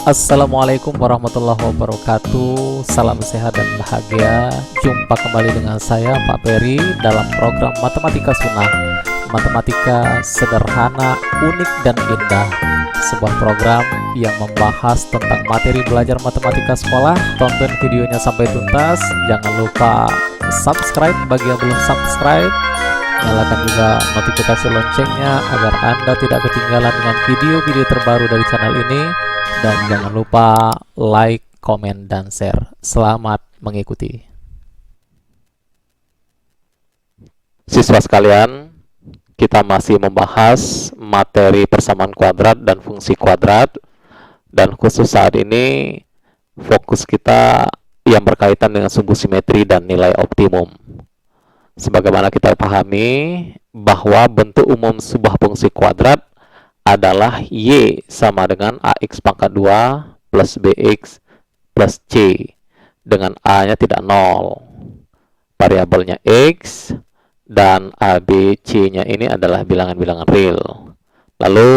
Assalamualaikum warahmatullahi wabarakatuh. Salam sehat dan bahagia. Jumpa kembali dengan saya Pak Peri dalam program Matematika Sunnah. Matematika sederhana, unik dan indah. Sebuah program yang membahas tentang materi belajar matematika sekolah. Tonton videonya sampai tuntas. Jangan lupa subscribe bagi yang belum subscribe. Nyalakan juga notifikasi loncengnya agar Anda tidak ketinggalan dengan video-video terbaru dari channel ini. Dan jangan lupa like, komen, dan share. Selamat mengikuti. Siswa sekalian, kita masih membahas materi persamaan kuadrat dan fungsi kuadrat. Dan khusus saat ini, fokus kita yang berkaitan dengan sumbu simetri dan nilai optimum. Sebagaimana kita pahami bahwa bentuk umum sebuah fungsi kuadrat adalah Y sama dengan AX pangkat 2 plus BX plus C, dengan A nya tidak 0, variabelnya X, dan A, B, C nya ini adalah bilangan-bilangan real. Lalu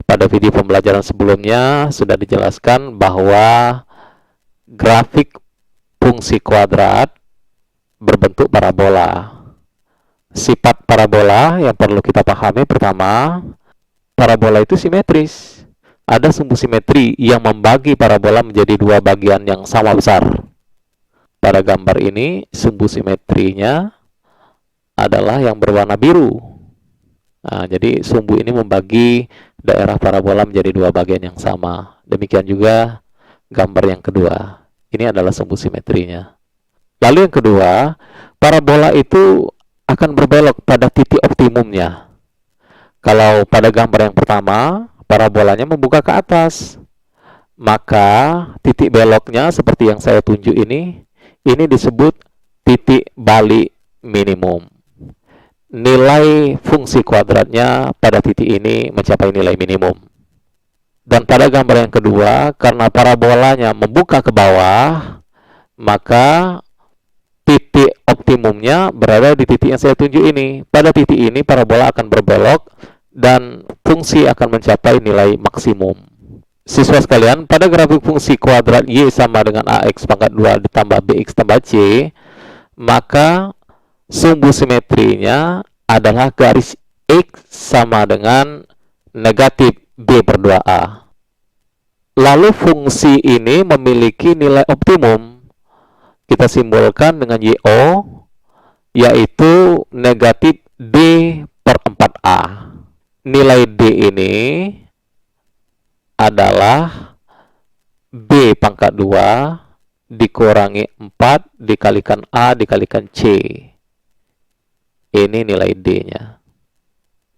pada video pembelajaran sebelumnya sudah dijelaskan bahwa grafik fungsi kuadrat berbentuk parabola. Sifat parabola yang perlu kita pahami pertama, parabola itu simetris. Ada sumbu simetri yang membagi parabola menjadi dua bagian yang sama besar. Pada gambar ini, sumbu simetrinya adalah yang berwarna biru. Nah, jadi sumbu ini membagi daerah parabola menjadi dua bagian yang sama. Demikian juga gambar yang kedua. Ini adalah sumbu simetrinya. Lalu yang kedua, parabola itu akan berbelok pada titik optimumnya. Kalau pada gambar yang pertama, parabolanya membuka ke atas, maka titik beloknya seperti yang saya tunjuk ini disebut titik balik minimum. Nilai fungsi kuadratnya pada titik ini mencapai nilai minimum. Dan pada gambar yang kedua, karena parabolanya membuka ke bawah, maka titik optimumnya berada di titik yang saya tunjuk ini. Pada titik ini parabola akan berbelok dan fungsi akan mencapai nilai maksimum. Siswa sekalian, pada grafik fungsi kuadrat Y sama dengan AX pangkat 2 ditambah BX tambah C, maka sumbu simetrinya adalah garis X sama dengan negatif B per 2A. Lalu fungsi ini memiliki nilai optimum. Kita simbolkan dengan YO, yaitu negatif D per 4A. Nilai D ini adalah B pangkat 2 dikurangi 4 dikalikan A dikalikan C. Ini nilai D-nya.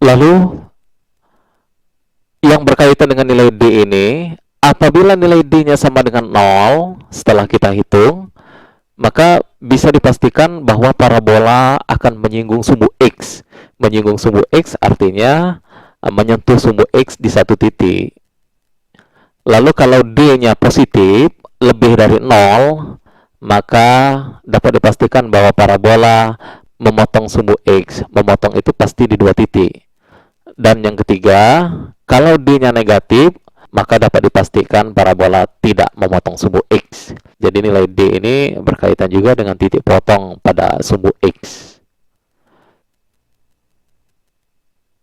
Lalu, yang berkaitan dengan nilai D ini, apabila nilai D-nya sama dengan 0, setelah kita hitung, maka bisa dipastikan bahwa parabola akan menyinggung sumbu X. Menyinggung sumbu X artinya menyentuh sumbu X di satu titik. Lalu kalau D-nya positif, lebih dari 0, maka dapat dipastikan bahwa parabola memotong sumbu X. Memotong itu pasti di dua titik. Dan yang ketiga, kalau D-nya negatif, maka dapat dipastikan parabola tidak memotong sumbu X. Jadi nilai D ini berkaitan juga dengan titik potong pada sumbu X.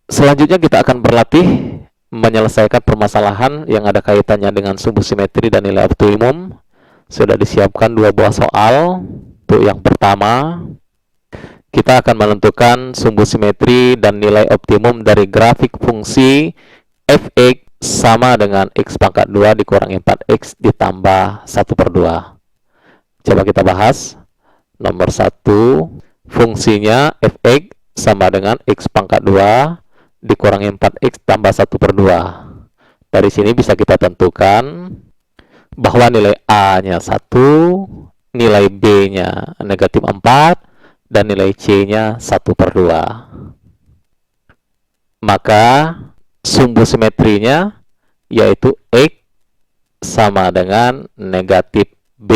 Selanjutnya kita akan berlatih menyelesaikan permasalahan yang ada kaitannya dengan sumbu simetri dan nilai optimum. Sudah disiapkan dua buah soal. Untuk yang pertama, kita akan menentukan sumbu simetri dan nilai optimum dari grafik fungsi fx sama dengan x pangkat 2 dikurangi 4x ditambah 1 per 2. Coba kita bahas. Nomor 1, fungsinya fx sama dengan x pangkat 2 dikurangi 4x tambah 1 per 2. Dari sini bisa kita tentukan bahwa nilai A-nya 1, nilai B-nya negatif 4, dan nilai C-nya 1 per 2. Maka sumbu simetrinya yaitu X sama dengan negatif B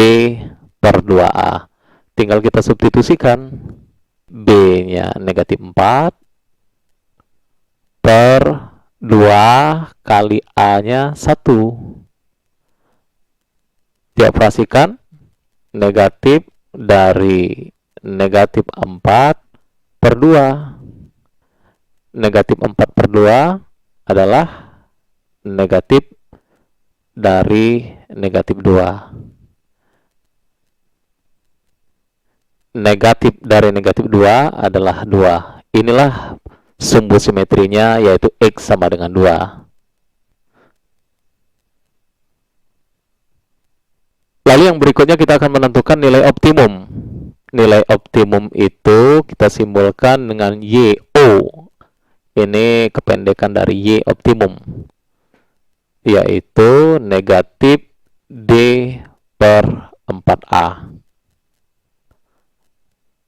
per 2A. Tinggal kita substitusikan. B-nya negatif 4 per 2 kali A-nya 1. Dioperasikan, negatif dari negatif 4 per 2. Negatif 4 per 2 adalah negatif dari negatif 2. Negatif dari negatif 2 adalah 2. Inilah sumbu simetrinya, yaitu X sama dengan 2. Lalu yang berikutnya kita akan menentukan nilai optimum. Nilai optimum itu kita simbolkan dengan YO. Ini kependekan dari Y optimum, yaitu negatif D per 4A.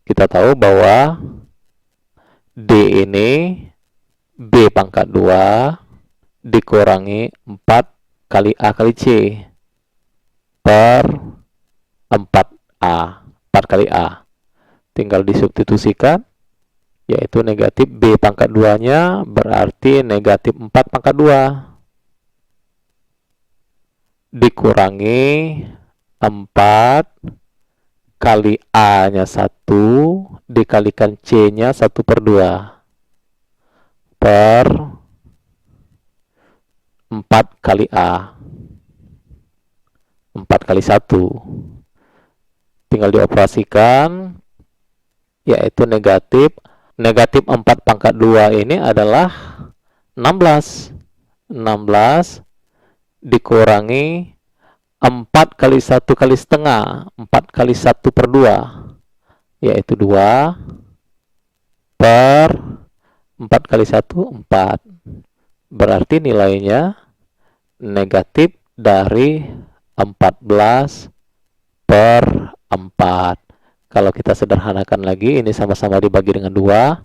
Kita tahu bahwa D ini B pangkat 2 dikurangi 4 kali A kali C per 4A. 4 kali A. Tinggal disubstitusikan, yaitu negatif B pangkat 2-nya berarti negatif 4 pangkat 2 dikurangi 4 kali A-nya 1 dikalikan C-nya 1 per 2 per 4 kali A. 4 kali 1. Tinggal dioperasikan, yaitu negatif 4 pangkat 2 ini adalah 16. 16 dikurangi 4 kali 1 kali setengah, 4 kali 1 per 2, yaitu 2 per 4 kali 1, 4. Berarti nilainya negatif dari 14 per 4. Kalau kita sederhanakan lagi, ini sama-sama dibagi dengan 2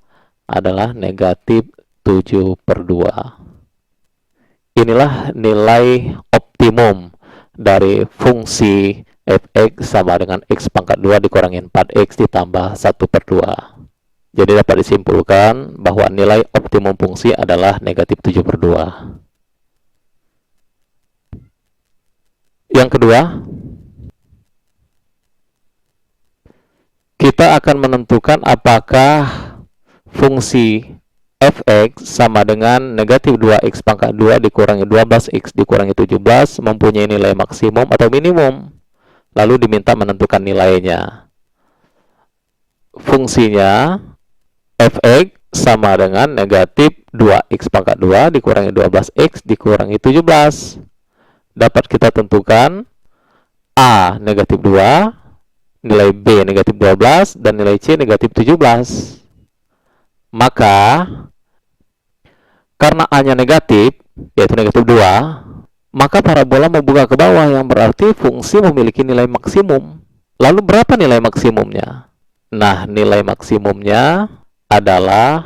adalah negatif 7 per 2. Inilah nilai optimum dari fungsi fx sama dengan x pangkat 2 dikurangi 4x ditambah 1 per 2. Jadi dapat disimpulkan bahwa nilai optimum fungsi adalah negatif 7 per 2. Yang kedua, kita akan menentukan apakah fungsi fx sama dengan negatif 2x pangkat 2 dikurangi 12x dikurangi 17 mempunyai nilai maksimum atau minimum. Lalu diminta menentukan nilainya. Fungsinya fx sama dengan negatif 2x pangkat 2 dikurangi 12x dikurangi 17. Dapat kita tentukan A negatif 2, nilai B negatif 12, dan nilai C negatif 17. Maka karena A-nya negatif, yaitu negatif 2, maka parabola membuka ke bawah, yang berarti fungsi memiliki nilai maksimum. Lalu berapa nilai maksimumnya? Nah, nilai maksimumnya adalah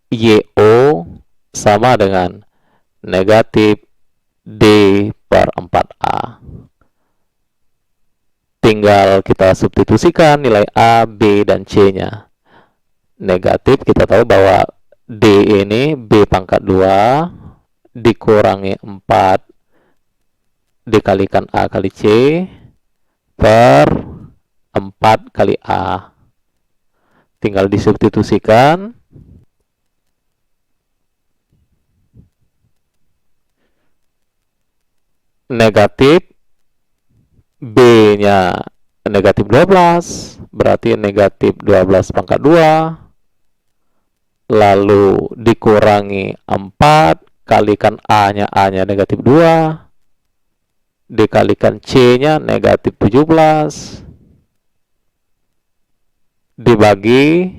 YO sama dengan negatif D per 4A. Tinggal kita substitusikan nilai A, B, dan C-nya. Negatif, kita tahu bahwa D ini B pangkat 2 dikurangi 4 dikalikan A kali C per 4 kali A. Tinggal disubstitusikan. Negatif B-nya negatif 12, berarti negatif 12 pangkat 2. Lalu dikurangi 4, kalikan A-nya negatif 2, dikalikan C-nya negatif 17, dibagi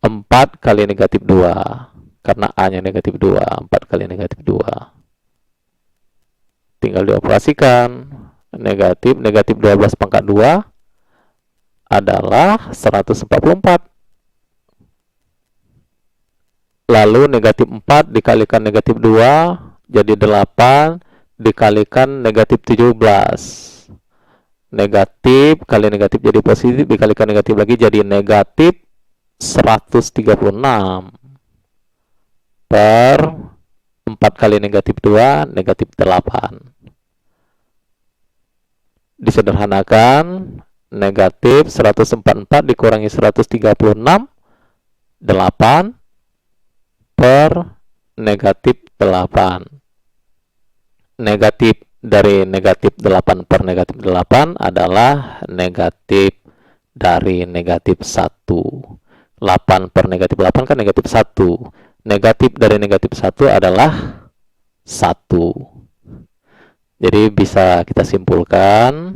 4 kali negatif 2, karena A-nya negatif 2, 4 kali negatif 2. Tinggal dioperasikan. Negatif 12 pangkat 2 adalah 144. Lalu negatif 4 dikalikan negatif 2 jadi 8 dikalikan negatif 17. Negatif kali negatif jadi positif, dikalikan negatif lagi jadi negatif 136 per 4 kali negatif 2, negatif 8. Disederhanakan, negatif 144 dikurangi 136, 8 per negatif 8. Negatif dari negatif 8 per negatif 8 adalah negatif dari negatif 1. 8 per negatif 8 kan negatif 1. Negatif dari negatif 1 adalah 1. Jadi bisa kita simpulkan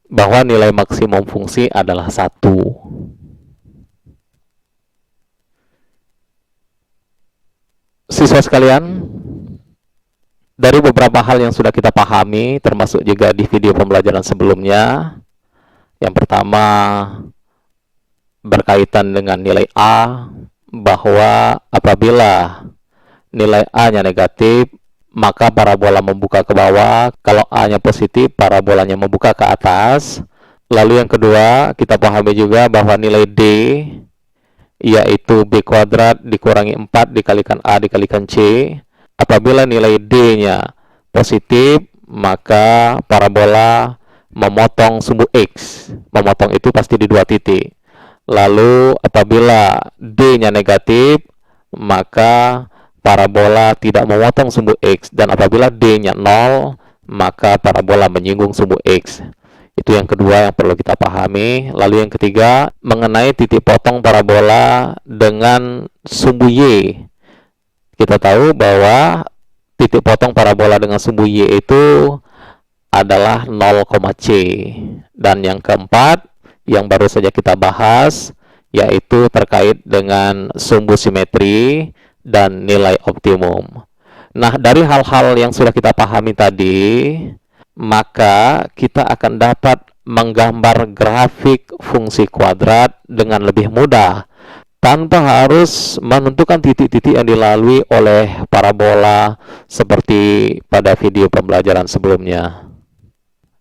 bahwa nilai maksimum fungsi adalah 1. Siswa sekalian, dari beberapa hal yang sudah kita pahami, termasuk juga di video pembelajaran sebelumnya, yang pertama berkaitan dengan nilai A, bahwa apabila nilai A-nya negatif, maka parabola membuka ke bawah. Kalau A-nya positif, parabolanya membuka ke atas. Lalu yang kedua, kita pahami juga bahwa nilai D, yaitu B kuadrat dikurangi 4 dikalikan A dikalikan C. Apabila nilai D-nya positif, maka parabola memotong sumbu X. Memotong itu pasti di 2 titik. Lalu apabila D-nya negatif, maka parabola tidak memotong sumbu X. Dan apabila D-nya 0, maka parabola menyinggung sumbu X. Itu yang kedua yang perlu kita pahami. Lalu yang ketiga, mengenai titik potong parabola dengan sumbu Y. Kita tahu bahwa titik potong parabola dengan sumbu Y itu adalah 0, C. Dan yang keempat, yang baru saja kita bahas, yaitu terkait dengan sumbu simetri dan nilai optimum. Nah, dari hal-hal yang sudah kita pahami tadi, maka kita akan dapat menggambar grafik fungsi kuadrat dengan lebih mudah tanpa harus menentukan titik-titik yang dilalui oleh parabola seperti pada video pembelajaran sebelumnya.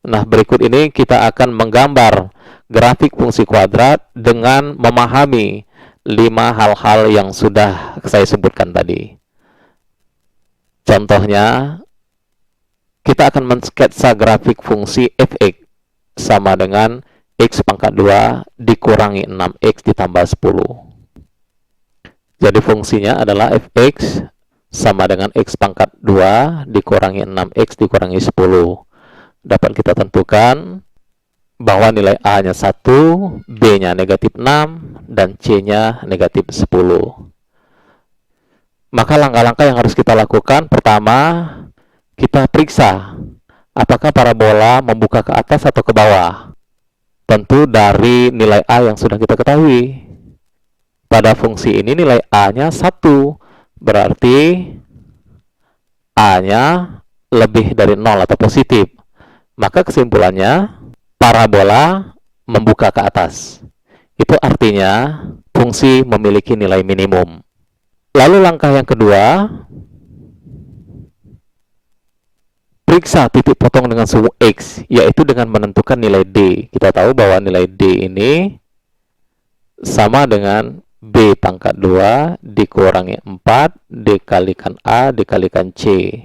Nah, berikut ini kita akan menggambar grafik fungsi kuadrat dengan memahami 5 hal-hal yang sudah saya sebutkan tadi. Contohnya, kita akan mensketsa grafik fungsi f(x) sama dengan x pangkat 2 dikurangi 6x ditambah 10. Jadi fungsinya adalah f(x) sama dengan x pangkat 2 dikurangi 6x dikurangi 10. Dapat kita tentukan bahwa nilai A-nya 1, B-nya negatif 6, dan C-nya negatif 10. Maka langkah-langkah yang harus kita lakukan, pertama, kita periksa apakah parabola membuka ke atas atau ke bawah. Tentu dari nilai A yang sudah kita ketahui. Pada fungsi ini nilai A-nya 1, berarti A-nya lebih dari 0 atau positif. Maka kesimpulannya, parabola membuka ke atas. Itu artinya fungsi memiliki nilai minimum. Lalu langkah yang kedua, periksa titik potong dengan sumbu X, yaitu dengan menentukan nilai D. Kita tahu bahwa nilai D ini sama dengan B pangkat 2 dikurangi 4 dikalikan A dikalikan C.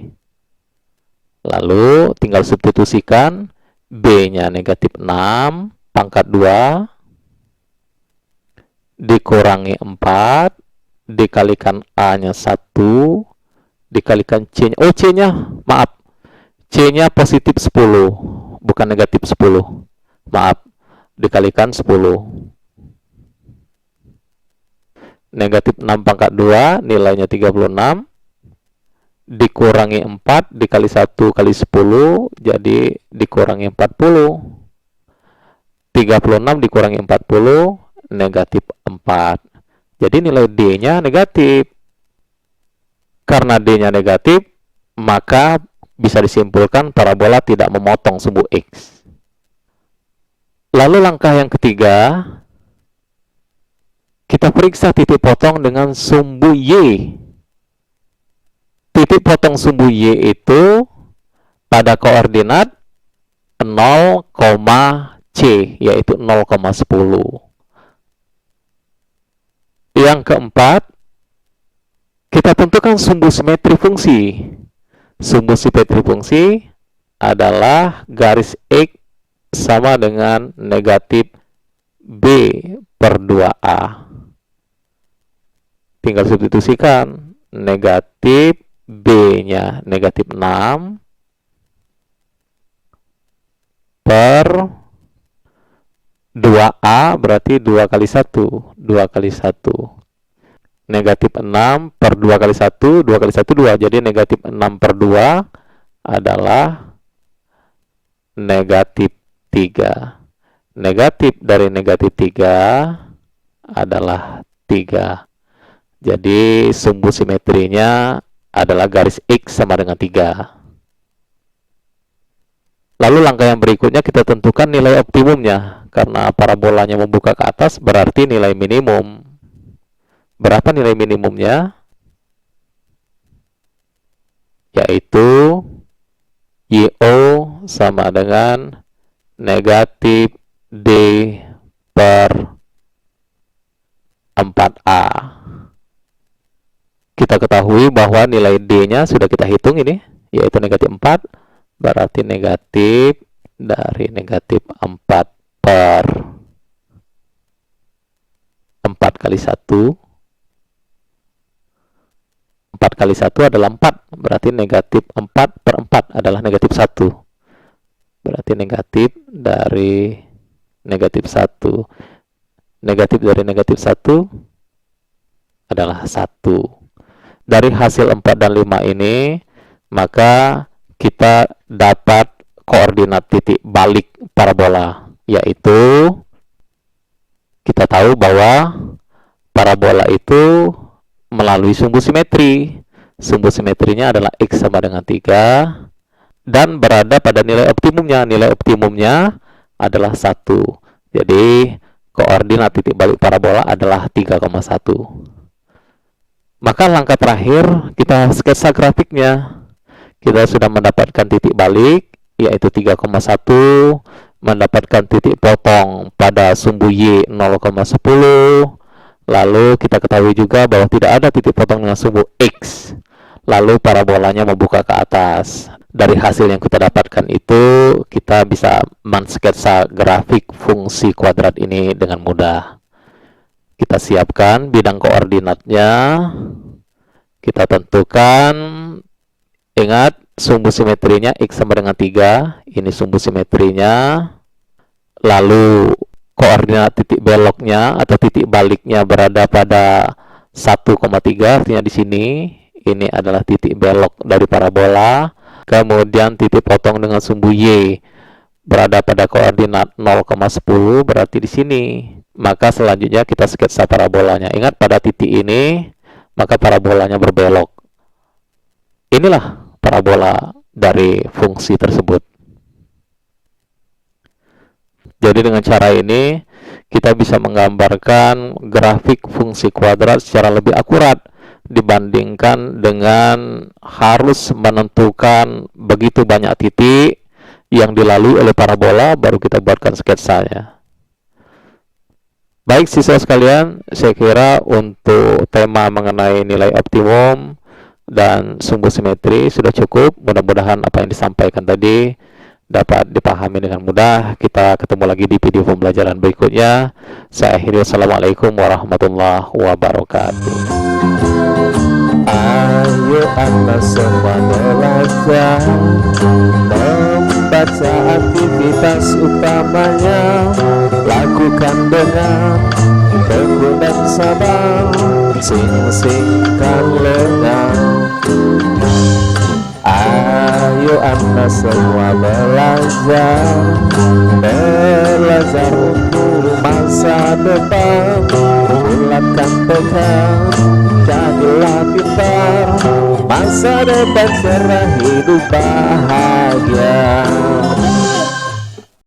Lalu tinggal substitusikan, B-nya negatif 6 pangkat 2 dikurangi 4 dikalikan A-nya 1 dikalikan C-nya. Oh, C-nya, maaf. C-nya positif 10, bukan negatif 10. Maaf, dikalikan 10. Negatif 6 pangkat 2, nilainya 36. Dikurangi 4, dikali 1 kali 10, jadi dikurangi 40. 36 dikurangi 40, negatif 4. Jadi nilai D-nya negatif. Karena D-nya negatif, maka bisa disimpulkan parabola tidak memotong sumbu X. Lalu langkah yang ketiga, kita periksa titik potong dengan sumbu Y. Titik potong sumbu Y itu pada koordinat 0, C, yaitu 0,10. Yang keempat, kita tentukan sumbu simetri fungsi. Sumbu simetri fungsi adalah garis X sama dengan negatif B per 2A. Tinggal substitusikan, negatif B-nya negatif 6 per 2A berarti 2 kali 1, 2 kali 1. Negatif 6 per 2 kali 1, 2 kali 1, 2. Jadi negatif 6 per 2 adalah negatif 3. Negatif dari negatif 3 adalah 3. Jadi sumbu simetrinya adalah garis X sama dengan 3. Lalu langkah yang berikutnya kita tentukan nilai optimumnya. Karena parabolanya membuka ke atas berarti nilai minimum. Berapa nilai minimumnya? Yaitu YO sama dengan negatif D per 4A. Kita ketahui bahwa nilai D-nya sudah kita hitung ini, yaitu negatif 4, berarti negatif dari negatif 4 per 4 kali 1. 4 kali 1 adalah 4, berarti negatif 4 per 4 adalah negatif 1. Berarti negatif dari negatif 1. Negatif dari negatif 1 adalah 1. Dari hasil 4 dan 5 ini, maka kita dapat koordinat titik balik parabola, yaitu kita tahu bahwa parabola itu melalui sumbu simetri. Sumbu simetrinya adalah X sama dengan 3 dan berada pada nilai optimumnya. Nilai optimumnya adalah 1. Jadi koordinat titik balik parabola adalah 3,1. Maka langkah terakhir kita sketsa grafiknya. Kita sudah mendapatkan titik balik yaitu 3,1, mendapatkan titik potong pada sumbu Y 0,10. Lalu kita ketahui juga bahwa tidak ada titik potong dengan sumbu X. Lalu parabolanya membuka ke atas. Dari hasil yang kita dapatkan itu, kita bisa mensketsa grafik fungsi kuadrat ini dengan mudah. Kita siapkan bidang koordinatnya. Kita tentukan, ingat sumbu simetrinya X sama dengan 3. Ini sumbu simetrinya. Lalu koordinat titik beloknya atau titik baliknya berada pada 1,3, artinya di sini ini adalah titik belok dari parabola. Kemudian titik potong dengan sumbu Y berada pada koordinat 0,10, berarti di sini. Maka selanjutnya kita sketsa parabolanya. Ingat pada titik ini, maka parabolanya berbelok. Inilah parabola dari fungsi tersebut. Jadi dengan cara ini kita bisa menggambarkan grafik fungsi kuadrat secara lebih akurat dibandingkan dengan harus menentukan begitu banyak titik yang dilalui oleh parabola baru kita buatkan sketsanya. Baik siswa sekalian, saya kira untuk tema mengenai nilai optimum dan sumbu simetri sudah cukup. Mudah-mudahan apa yang disampaikan tadi dapat dipahami dengan mudah. Kita ketemu lagi di video pembelajaran berikutnya. Saya akhiri, wassalamualaikum warahmatullahi wabarakatuh. Ayo anak semua belajar membaca aktivitas utamanya, lakukan dengan tekun dan sabar, sing-singkan lengan. Ayo anak semua belajar untuk masa depan, bulatkan tekad, jadilah pintar, masa depan cerah, hidup bahagia.